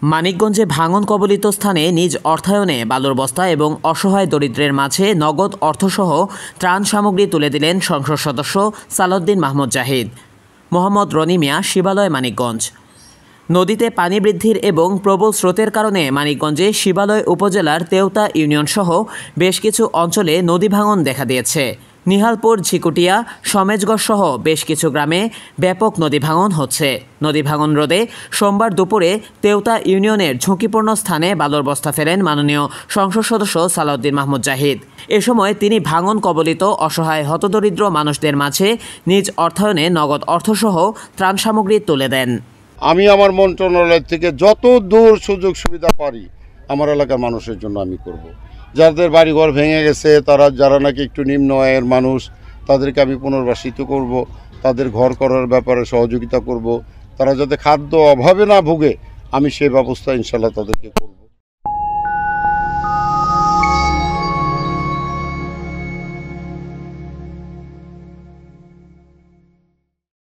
মানিকগঞ্জে ভাঙন কবলিত স্থানে নিজ অর্থায়নে বালুর বস্তা এবং অসহায় দরিদ্রের মাঝে নগদ অর্থসহ ত্রাণ সামগ্রী তুলে দিলেন সংসদ সদস্য সালাউদ্দিন মাহমুদ জাহিদ। মোহাম্মদ রনি মিয়া, শিবালয়, মানিকগঞ্জ। নদীতে পানি বৃদ্ধির এবং প্রবল স্রোতের কারণে মানিকগঞ্জে শিবালয় উপজেলার তেওতা ইউনিয়নসহ বেশ কিছু অঞ্চলে নদী ভাঙন দেখা দিয়েছে। নিহালপুর, ঝিকুটিয়া, সমেজগড় সহ বেশ কিছু গ্রামে ব্যাপক নদী ভাঙন হচ্ছে। নদী ভাঙন রোধে সোমবার দুপুরে তেওতা ইউনিয়নের ঝুঁকিপূর্ণ স্থানে বালুর বস্তা ফেলেন মাননীয় সংসদ সদস্য সালাউদ্দিন মাহমুদ জাহিদ। এ সময় তিনি ভাঙন কবলিত অসহায় হতদরিদ্র মানুষদের মাঝে নিজ অর্থায়নে নগদ অর্থসহ ত্রাণ সামগ্রী তুলে দেন। আমি আমার মন্ত্রণালয় থেকে যত দূর সুযোগ সুবিধা পারি আমার এলাকার মানুষের জন্য আমি করব। যাদের বাড়িঘর ভেঙে গেছে, যারা নাকি একটু নিম্ন আয়ের মানুষ, তাদেরকে আমি পুনর্বাসিত করব, তাদের ঘর করার ব্যাপারে সহযোগিতা করব। তারা যাতে খাদ্য অভাবে না ভোগে আমি সেই ব্যবস্থা ইনশাল্লাহ তাদেরকে করব।